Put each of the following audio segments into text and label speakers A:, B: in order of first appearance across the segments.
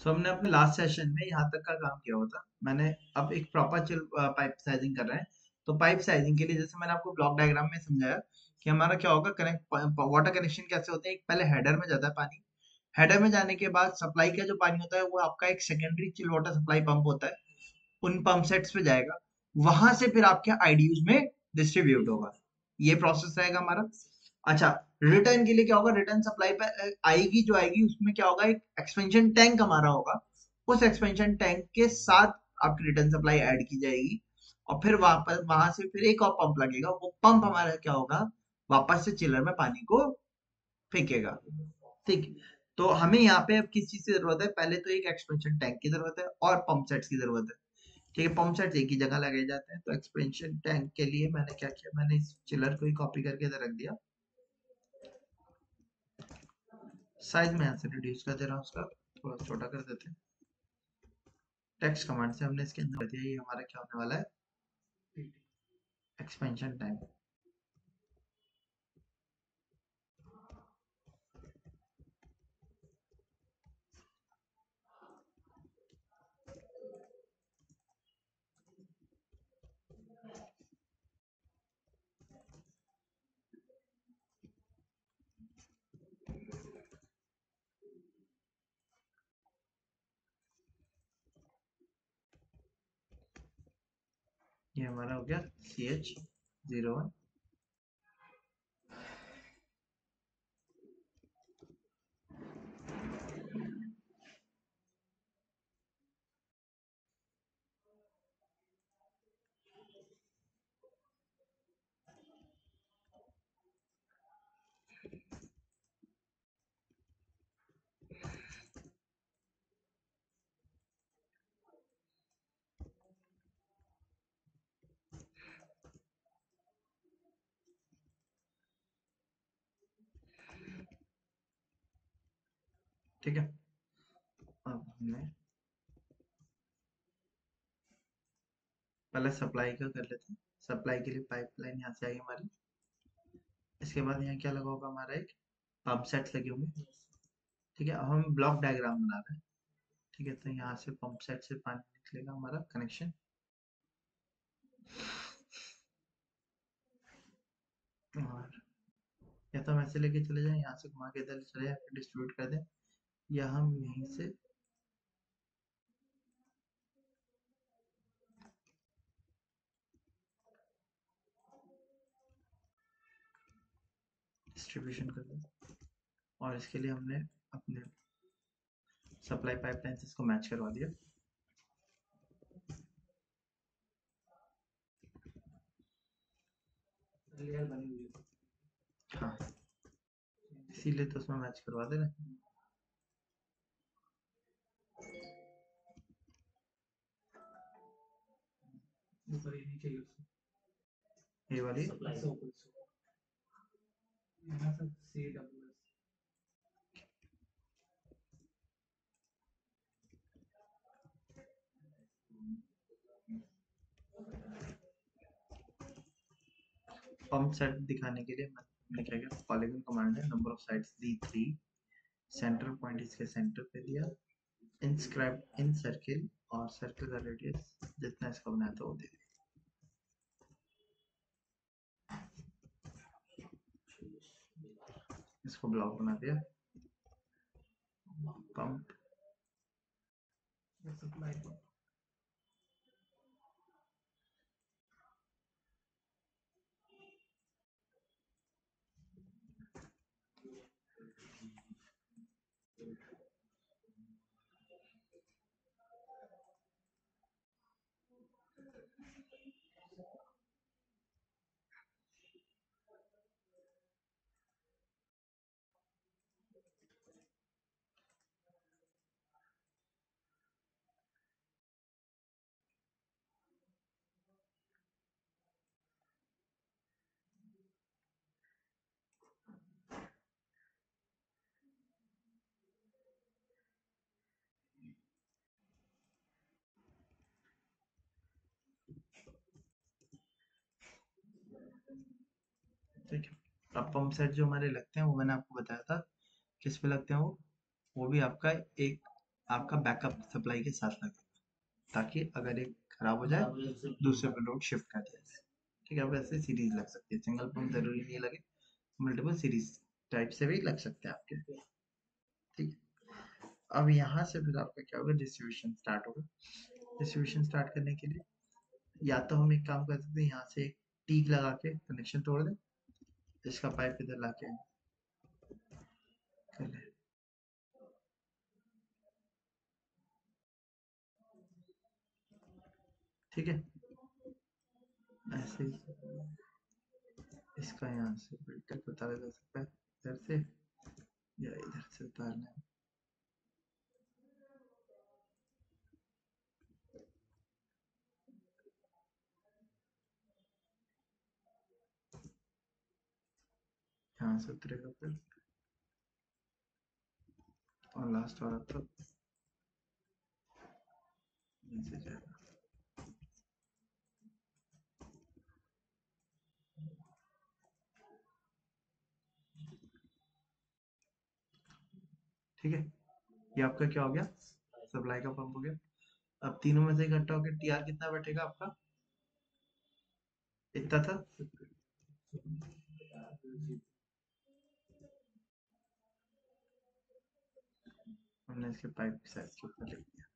A: हमने अपने last session में यहाँ तक का काम किया हुआ था। मैंने अब एक प्रॉपर चिल पाइप साइजिंग कर रहे हैं। तो पाइप साइजिंग के लिए जैसे मैंने आपको ब्लॉक डायग्राम में समझाया कि हमारा क्या होगा, कनेक्ट वाटर कनेक्शन कैसे होते हैं। एक पहले हेडर में जाता है पानी। हेडर में जाने के बाद सप्लाई का जो पानी होता है वो आपका एक secondary chill water supply pump होता है, उन पंप सेट्स पे जाएगा। वहां से फिर आपके आईडीयूज में डिस्ट्रीब्यूट होगा। ये प्रोसेस रहेगा हमारा। अच्छा, रिटर्न के लिए क्या होगा, रिटर्न सप्लाई पे आएगी जो आएगी उसमें क्या होगा, एक एक्सपेंशन टैंक हमारा होगा। उस एक्सपेंशन टैंक के साथ आपकी रिटर्न सप्लाई ऐड की जाएगी और फिर वापस वहां से फिर एक और पंप लगेगा। वो पंप हमारा क्या होगा, वापस से चिलर में पानी को फेंकेगा। ठीक है? तो हमें यहाँ पे अब किस चीज की जरूरत है, पहले तो एक एक्सपेंशन टैंक की जरूरत है और पंप सेट्स की जरूरत है। ठीक है, पंप सेट्स एक ही जगह लगाए जाते हैं। तो एक्सपेंशन टैंक के लिए मैंने क्या किया, मैंने इस चिलर को ही कॉपी करके इधर रख दिया। साइज में यहाँ से रिड्यूस कर दे रहा हूँ, उसका थोड़ा छोटा कर देते हैं। टेक्स्ट कमांड से हमने इसके अंदर दिया, ये हमारा क्या होने वाला है, एक्सपेंशन टैंक। ये हमारा हो गया CH01। ठीक है, अब हमने पहले सप्लाई का कर लेते हैं। सप्लाई के लिए पाइपलाइन यहाँ से आई हमारी। इसके बाद यहाँ क्या लगा होगा, हमारा एक पंप सेट लगे होंगे। ठीक है, अब हम ब्लॉक डायग्राम बना रहे हैं। ठीक है, तो यहाँ से पंप सेट से पानी निकलेगा हमारा कनेक्शन। और या तो हम ऐसे लेके चले जाएं, यहाँ से घुमा के इधर चले जाएं, फिर डिस्ट्रीब्यूट कर दें, या हम यहीं से डिस्ट्रीब्यूशन कर दें। और इसके लिए हमने अपने सप्लाई पाइपलाइन से इसको मैच करवा दिया। लेयर बनी हुई है, हाँ, इसीलिए तो उसमें मैच करवा दे रहे हैं। ऊपर ही नीचे ये वाली पंप सेट दिखाने के लिए मैंने क्या किया, पॉलीगॉन कमांड है, number of sides the 3, centre point इसके सेंटर पे दिया, इंस्क्राइब इन सर्किल, और सर्किल का रेडियस जितना इसका बनाया था वो दे दिया। इसको ब्लॉक बना दिया। पंप सप्लाई पंप, ठीक है। अब पंप सेट जो हमारे लगते हैं वो मैंने आपको बताया था किस पे लगते हैं, वो भी आपका एक आपका बैकअप सप्लाई के साथ लगेगा, ताकि अगर एक खराब हो जाए दूसरे पे लोड शिफ्ट कर दिया जाए। ठीक है, अब ऐसे सीरीज लग सकती है, सिंगल पंप जरूरी नहीं लगे, मल्टीपल सीरीज टाइप से भी लग सकते हैं आपके। ठीक है, अब यहाँ से फिर आपका क्या होगा, डिस्ट्रीब्यूशन स्टार्ट होगा। डिस्ट्रीब्यूशन स्टार्ट करने के लिए या तो हम एक काम कर सकते हैं, यहाँ से एक टीक लगा के कनेक्शन तोड़ दें, इसका पाइप इधर ला के कर ले। ठीक है, ऐसे ही इसका यहाँ से फिल्टर उतारा जा सकता है, इधर से या इधर से उतारना है। यहाँ से उतरेगा फिर और लास्ट वाला तो नीचे जाएगा। ठीक है, ये आपका क्या हो गया, सप्लाई का पंप हो गया। अब तीनों में से इकट्ठा होकर टीआर कितना बैठेगा आपका, इतना था। हमने इसके पाइप साइज के ऊपर लिख दिया।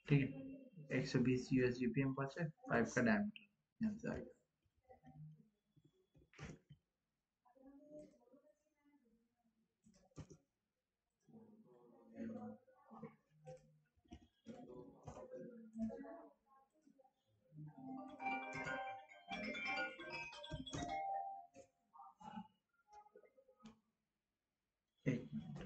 A: ठीक है, 120 यूएस जीपीएम पहुंचे, पाइप का डायमीटर यहाँ से आएगा। एक मिनट,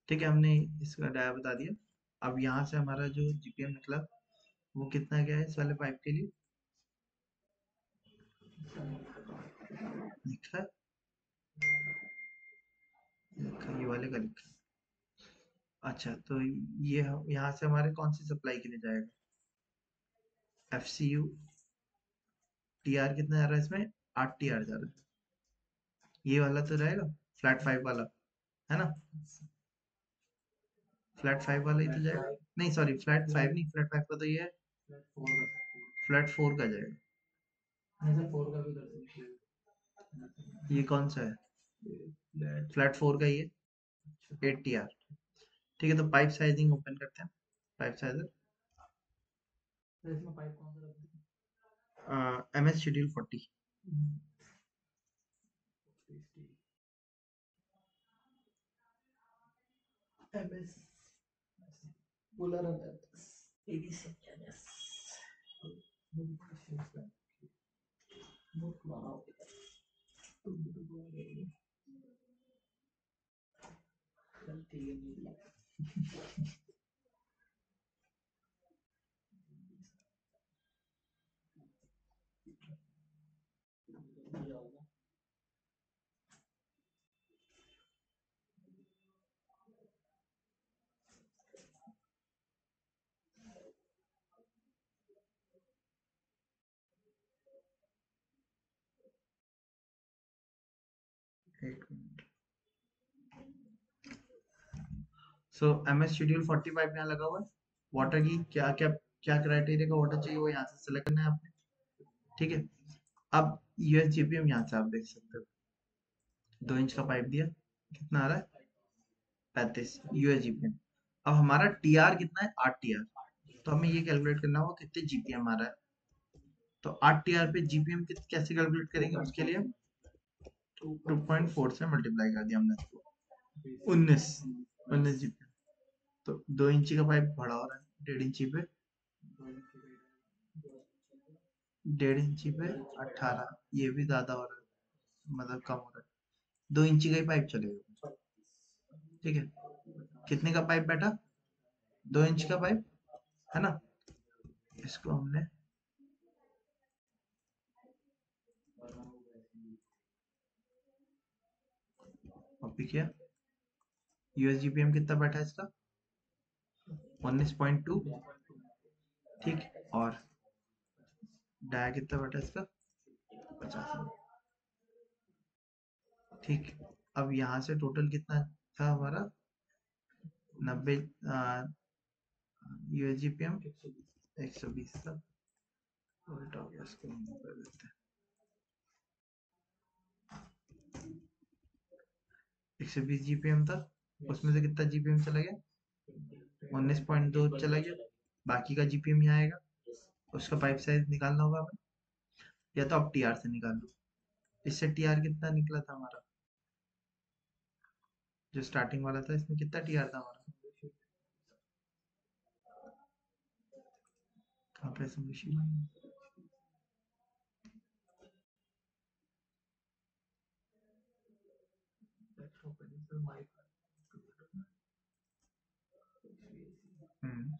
A: ठीक है, हमने इसका डाया बता दिया। अब यहाँ से हमारा जो जीपीएम निकला वो कितना गया है इस वाले पाइप के लिए, लिखा है, लिखा ये वाले का लिखा है। अच्छा, तो ये यहाँ से हमारे कौन सी सप्लाई के लिए जाएगा, एफसीयू। टीआर कितना जा रहा है इसमें, 8 टीआर जा रहा है, ये वाला तो रहेगा, फ्लैट 5 वाला, है ना, फ्लैट 5 वाला ही तो जाएगा। नहीं सॉरी, फ्लैट 5 नहीं, फ्लैट 5 का तो ये है, फ्लैट 4 का जाएगा। ये कौन सा है, फ्लैट 4 का ही है, 8 टीआर। ठीक है, तो पाइप साइजिंग ओपन करते हैं, pipe scissor, MS schedule 40। MS polar MS ADC MS एक मिनट। सो एमएस शेड्यूल 40 पाइप यहाँ लगा हुआ है, वाटर की क्या क्या क्या क्राइटेरिया का वाटर चाहिए वो यहाँ से सिलेक्ट करना है आपने। ठीक है, अब यूएस जीपीएम यहाँ से आप देख सकते हो, 2 इंच का पाइप दिया, कितना आ रहा है, 35 यूएस जीपीएम। अब हमारा टीआर कितना है, 8 टीआर, तो हमें ये कैलकुलेट करना होगा कितने जीपीएम आ रहा है। तो 8 टीआर पे जीपीएम कैसे कैलकुलेट करेंगे, उसके लिए 2.4 से मल्टीप्लाई कर दिया हमने, 19 जीपीएम। तो 2 इंची का पाइप बड़ा हो रहा है 1.5 इंची पे, 1.5 इंची पे 18, ये भी ज्यादा हो रहा है, मतलब कम हो रहा है। 2 इंची का ही पाइप चलेगा। ठीक है, कितने का पाइप बैठा? 2 इंच का पाइप, है ना। इसको हमने कॉपी किया। यूएसजीपीएम कितना बैठा है इसका? 19.2। ठीक, और डाया कितना बैठा है इसका? 50। ठीक, अब यहाँ से टोटल कितना था हमारा? 90 यूएसजीपीएम 120 था। उल्टा हो गया, इसको हम कर देते हैं। 120 जीपीएम था, उसमें से कितना जीपीएम चला गया? 19.2 चला गया। बाकी का जीपीएम यहाँ आएगा, उसका पाइप साइज निकालना होगा हमें, या तो आप टीआर से निकाल लो। इससे टीआर कितना निकला था हमारा? जो स्टार्टिंग वाला था, इसमें कितना टीआर था हमारा? कहाँ पे सॉल्यूशन? हम्म,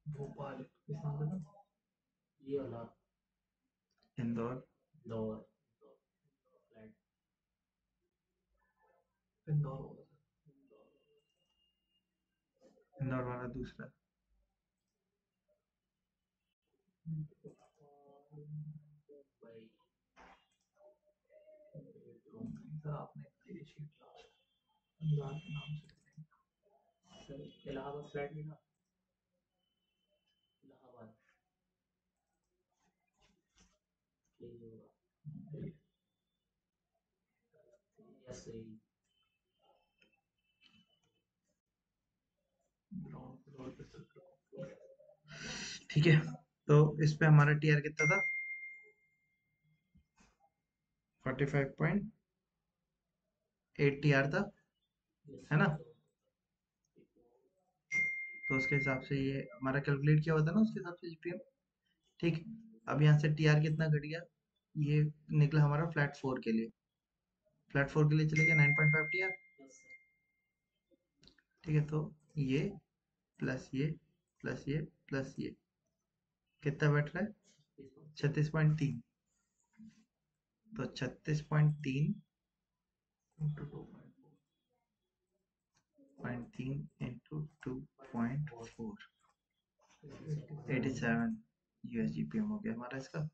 A: भोपाल इंदौर इंदौर वाला दूसरा। ठीक है, तो इस पे हमारा टीआर कितना था? 45.8 टीआर था, है ना। तो उसके हिसाब से ये हमारा कैलकुलेट किया हुआ था ना, उसके हिसाब से जीपीएम। ठीक, अब यहाँ से टीआर कितना घट गया? ये निकला हमारा फ्लैट 4 के लिए। फ्लैट 4 के लिए चले गया 9.5 टीआर। ठीक है, तो ये प्लस ये प्लस ये प्लस ये कितना बैठ रहा है? 36.3। तो 36.3 इंटू 2.4, 87 यूएसजीपीएम हो गया हमारा इसका।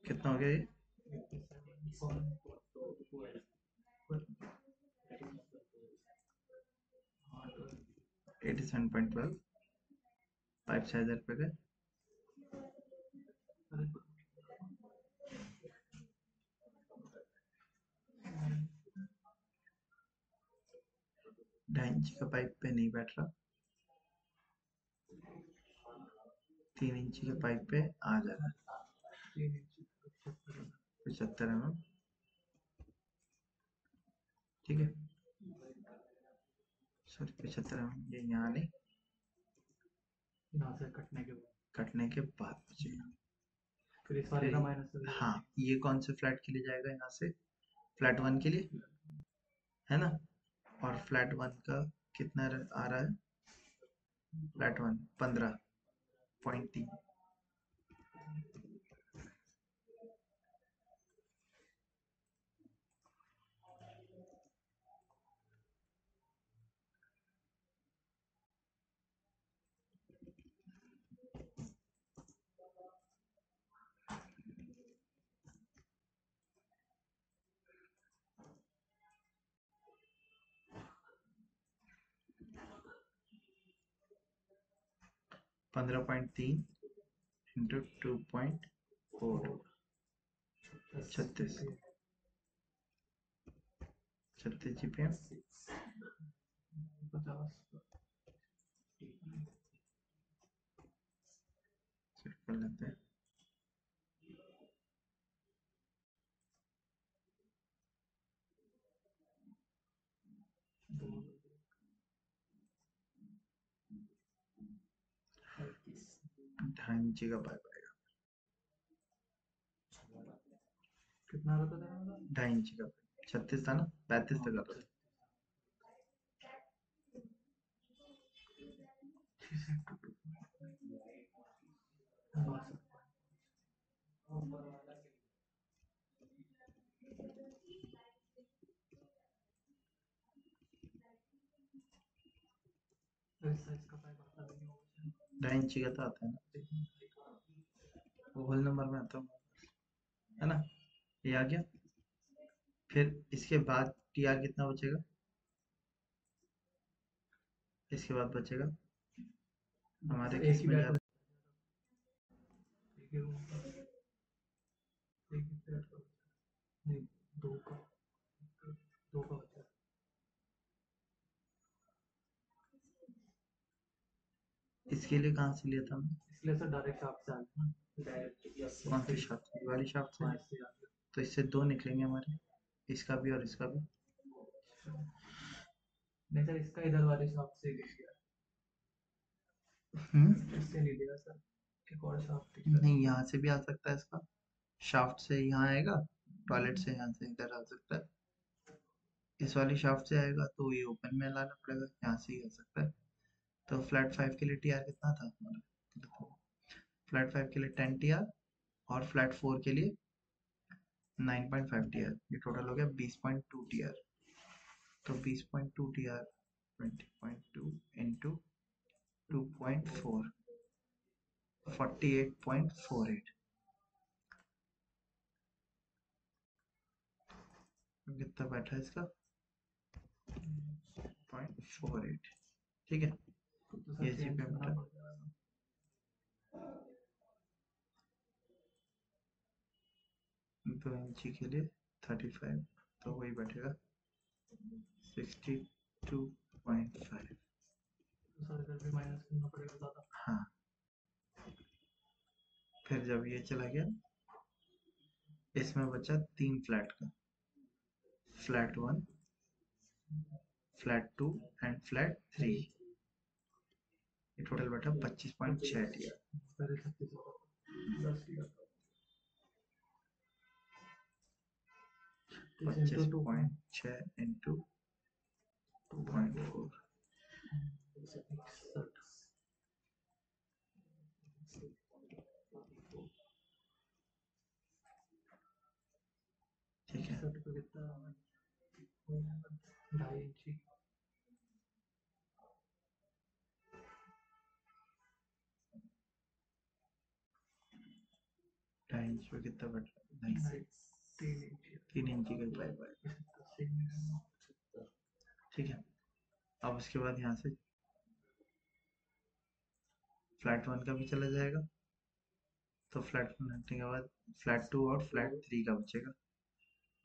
A: कितना हो गया ये? 87.12 पाइप साइज पे गए। ढाई इंच का पाइप पे नहीं बैठ रहा, 3 इंची के पाइप पे आ जा रहा है। 75 mm। ठीक है, सॉरी 75 mm, ये यहाँ नहीं, कटने के बाद बचेगा। फिर हाँ, ये कौन से फ्लैट के लिए जाएगा? यहाँ से फ्लैट 1 के लिए, है ना। और फ्लैट 1 का कितना आ रहा है? फ्लैट 1 15.3। 15.3 इंटू 2.4 36 GPM
B: 50
A: सेट कर लेते हैं। ढाई इंची का पाइप आएगा।
B: कितना रहता था?
A: 2.5 इंची का पाइप 36 था ना, 35 तक आता था। ढाई इंची का तो आता है ना, वो होल नंबर में आता है ना, ये आ गया। फिर इसके बाद टीआर कितना बचेगा, इसके बाद बचेगा हमारे केस में ज्यादा इसके लिए कहाँ से लिया था हमने,
B: इसलिए सर डायरेक्ट शाफ्ट से आ गया ना, डायरेक्ट
A: कौन सी शाफ्ट, ये वाली शाफ्ट से, तो इससे दो निकलेंगे हमारे, इसका भी और इसका भी।
B: नहीं सर, इसका इधर वाले शाफ्ट से लिख दिया, इससे नहीं दिया सर, एक और शाफ्ट
A: नहीं, यहाँ से भी आ सकता है, इसका शाफ्ट से यहाँ आएगा, टॉयलेट से यहाँ से इधर आ सकता है, इस वाली शाफ्ट से आएगा तो ये ओपन में लाना पड़ेगा, यहाँ से ही आ सकता है। तो फ्लैट 5 के लिए टीआर कितना था हमारा, फ्लैट 5 के लिए 10 टीआर और फ्लैट 4 के लिए 9.5 टीआर, ये टोटल हो गया 20.2 टीआर। तो 20.2 टीआर 20.2 इंटू 2.4 48.48, कितना बैठा है इसका 0.48, ठीक है, ये जीपीएम बैठा। 2 इंची के लिए 35, तो वही बैठेगा 62.5। हाँ, फिर जब ये चला गया, इसमें बचा 3 फ्लैट का, फ्लैट 1, फ्लैट 2 एंड फ्लैट 3, ये टोटल बैठा 25.6 टीआर। 25.6 इंटू 2.4, ठीक है।
B: 2.5 इंची
A: 2.5 इंच में कितना बैठा, नहीं 3 इंची का पाइप आएगा, ठीक है। अब उसके बाद यहाँ से फ्लैट 1 का भी चला जाएगा, तो फ्लैट 1 हटने के बाद फ्लैट 2 और फ्लैट 3 का बचेगा,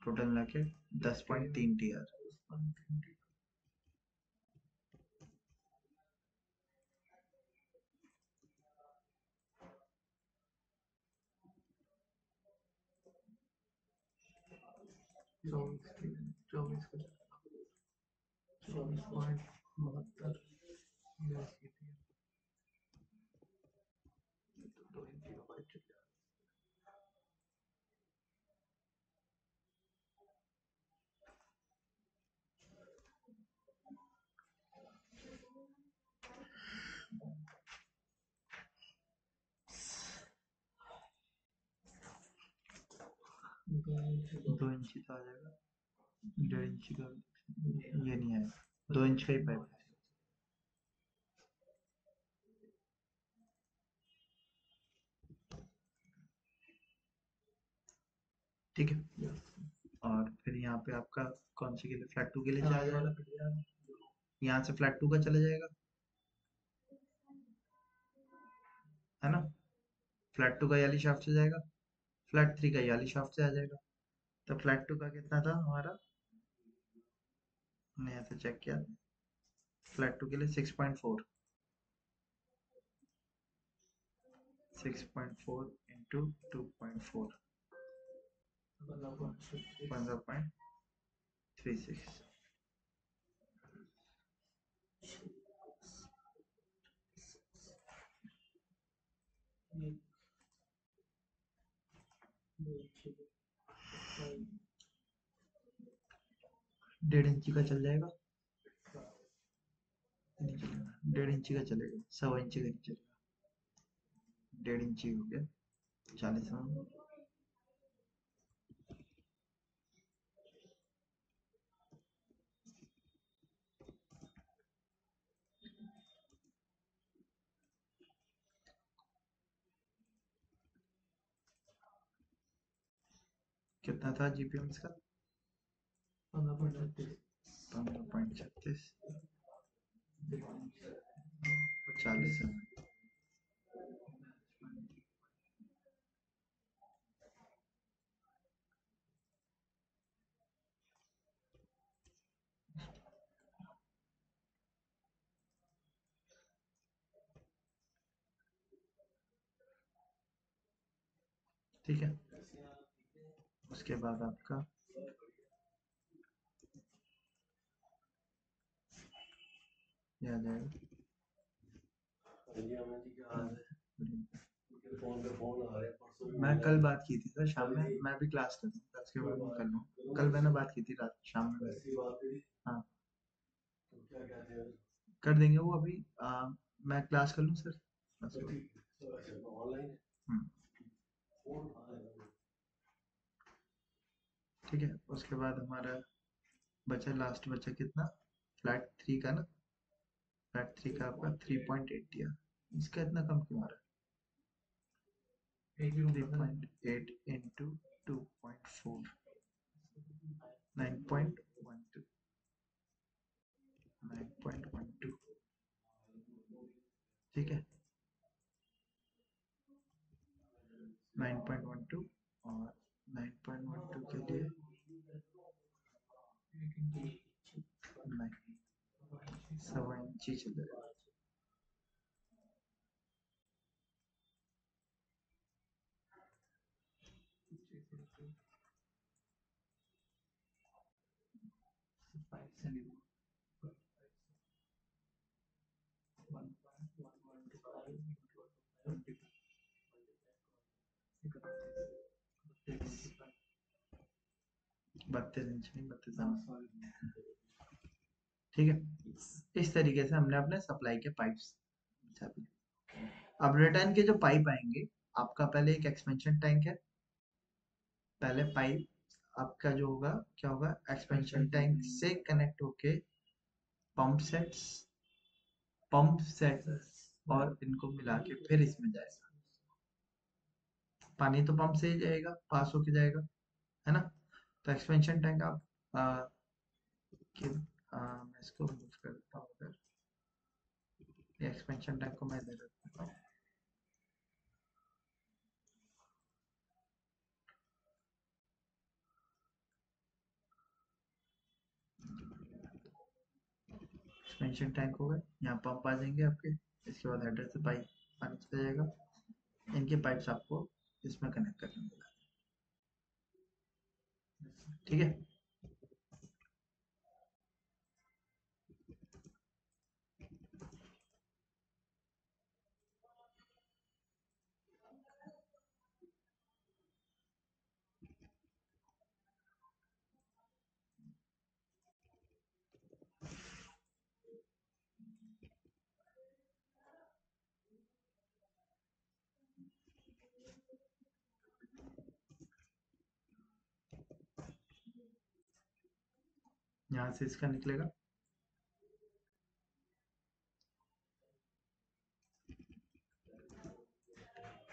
A: टोटल मिला के 10.3 टीआर।
B: चौबीस 24.72 2 इंची का पाइप चल जाएगा।
A: दो इंची का आ जाएगा, 1.5 इंची का ये नहीं आएगा, 2 इंच का ही पाइप है। ठीक है, और फिर यहाँ पे आपका कौन सी के लिए, फ्लैट 2 के लिए चला जाएगा, यहाँ से फ्लैट 2 का चला जाएगा, है ना, फ्लैट 2 का याली शाफ्ट से जाएगा, फ्लैट 3 का याली शाफ्ट से आ जाएगा। तो फ्लैट 2 का कितना था हमारा, हमने ऐसे चेक किया, फ्लैट 2 के लिए 6.4, 6.4 इंटू 2.4, 15.36। डेढ़ इंची का चल जाएगा, 1.5 इंची का चलेगा, 1.25 इंची का नहीं चलेगा, 1.5 इंची हो गया 40 में। कितना था जीपीएम इसका, 15.36, 40 में। ठीक है, उसके बाद आपका ये आ जाएगा। मैं कल बात की थी सर शाम में, मैं भी क्लास कर रहा हूँ, क्लास के बाद में कर लूँ। कल मैंने बात की थी रात शाम में। हाँ कर देंगे वो अभी, मैं क्लास कर लूँ सर। हम्म, ठीक है, उसके बाद हमारा बचा, लास्ट बचा कितना, फ्लैट 3 का ना, फ्लैट 3 का आपका 3.8 दिया, इसका इतना कम क्यों आ रहा है, 3.8 इंटू 2.4, 9.12, 9.12, ठीक है, 9.12, और 9.12 के लिए 7 इंची चल जाएगा। बत्तीस इंच नहीं, 32। ठीक है, इस तरीके से हमने अपने सप्लाई के पाइप्स बिछा दिए। अब रिटर्न के जो पाइप आएंगे, आपका पहले एक एक्सपेंशन टैंक है, पहले पाइप आपका जो होगा क्या होगा, एक्सपेंशन टैंक से कनेक्ट होके पंप सेट और इनको मिला के फिर इसमें जाएगा। पानी तो पंप से ही जाएगा, पास होके जाएगा, है ना। तो एक्सपेंशन टैंक आप मैं इसको मूव कर देता हूँ उधर, एक्सपेंशन टैंक को मैं इधर रख देता हूँ। एक्सपेंशन टैंक हो गए, यहाँ पंप आ जाएंगे आपके, इसके बाद हेडर से पाइप पानी चला जाएगा, इनके पाइप्स आपको इसमें कनेक्ट करने होगा, ठीक है। यहाँ से इसका निकलेगा,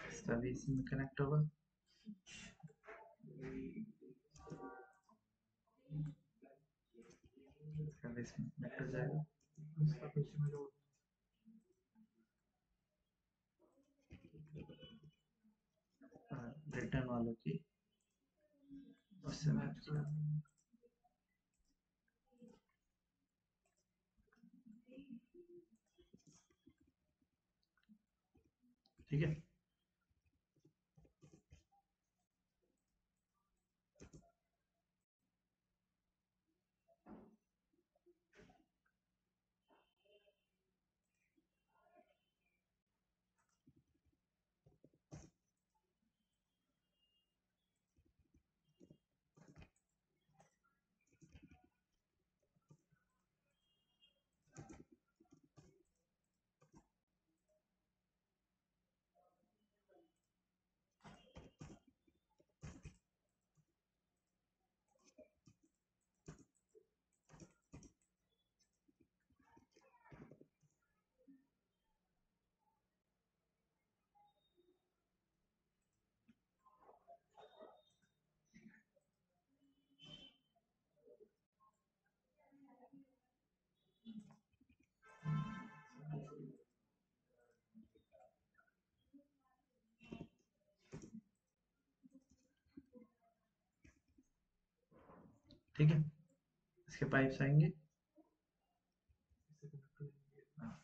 A: इसका भी इसी में कनेक्ट होगा, इसका भी इसमें कनेक्ट हो जाएगा, रिटर्न वालों की उससे मैच किया। ठीक है, ठीक है, इसके पाइप्स आएंगे।
B: इससे कनेक्ट करेंगे।
A: हाँ,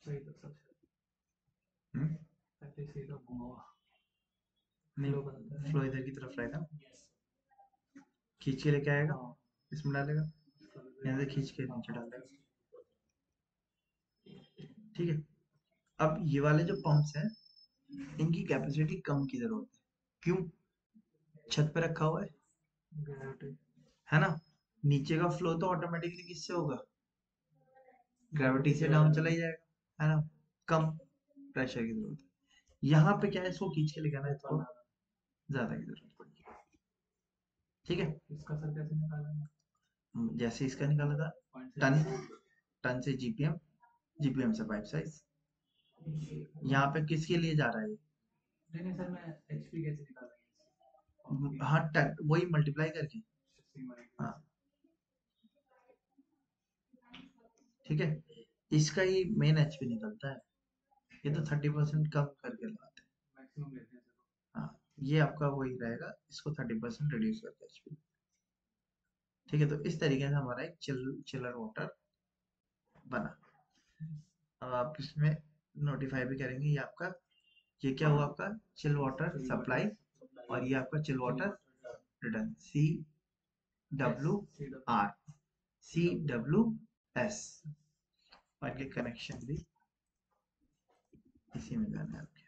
B: सही था सब।
A: हम्म,
B: पहले से तो घुमा हुआ
A: नहीं
B: फ्लो बनता है।
A: फ्लो इधर की तरफ रहेगा, खींच के लेके आएगा,
B: हाँ
A: इसमें डालेगा, यहाँ से खींच के नीचे डालेगा। ठीक है, अब ये वाले जो पंप्स हैं इनकी कैपेसिटी कम की जरूरत है। क्यों? छत पे रखा हुआ
B: ग्रेविटी
A: है ना, नीचे का फ्लो तो ऑटोमेटिकली किससे होगा, ग्रेविटी से डाउन चला ही जाएगा, है ना, कम प्रेशर की जरूरत है। यहाँ पे क्या है, इसको खींच के लेके आना है, इसको ज्यादा की जरूरत पड़ेगी। ठीक है,
B: इसका सर कैसे निकालेंगे?
A: जैसे इसका निकाला था,
B: पॉइंट से
A: टन, टन से जीपीएम, जीपीएम से पाइप साइज। यहाँ पे किसके लिए जा रहा है ये?
B: नहीं सर, मैं एचपी कैसे निकालेंगे?
A: हाँ, टन वही मल्टीप्लाई करके। हाँ, ठीक है, इसका ही मेन एचपी निकलता है, ये तो 30% कम करके लगाते हैं।
B: मैक्सिमम लेते हैं सर।
A: हाँ, ये आपका वही रहेगा, इसको 30% रिड्यूस करके एचपी। ठीक है, तो इस तरीके से हमारा एक चिलर वाटर बना। अब आप इसमें नोटिफाई भी करेंगे, ये आपका, ये क्या हुआ आपका चिल वाटर सप्लाई, और ये आपका chill water return, CWR, CWS, और ये कनेक्शन भी इसी में जाना है आपके।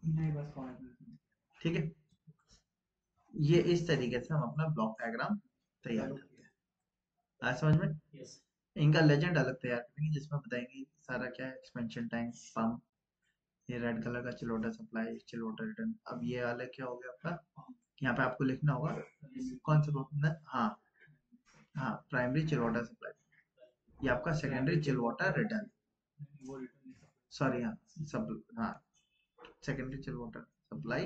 B: नहीं बस पॉइंट।
A: ठीक है, ये इस तरीके से हम अपना ब्लॉक डायग्राम तैयार करते हैं। आज समझ में?
B: यस।
A: इनका लेजेंड अलग तैयार करेंगे जिसमें बताएंगे सारा क्या है, एक्सपेंशन टैंक, पंप, ये रेड कलर का chill water supply, chill water return. अब ये वाला क्या हो गया आपका, यहाँ पे आपको लिखना होगा कौन सा पंप, हाँ हाँ, प्राइमरी चिल वाटर सप्लाई, ये आपका सेकेंडरी चिल वाटर रिटर्न,
B: वो रिटर्न नहीं
A: सॉरी, हाँ सब, हाँ secondary chill water supply,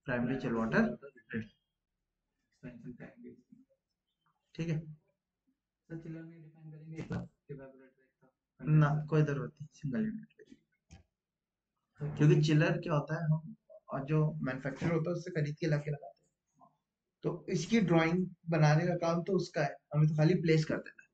A: primary chill water return.
B: Expansion tank.
A: ठीक है
B: सर चिलर में डिफाइन करेंगे एक बार इवेपोरेटर का
A: ना, कोई जरूरत नहीं, सिंगल यूनिट, क्योंकि चिलर क्या होता है, हम और जो मैन्युफैक्चरर होता है उससे खरीद के लाके लगाते हैं, तो इसकी ड्राइंग बनाने का काम तो उसका है, हमें तो खाली प्लेस कर देना है।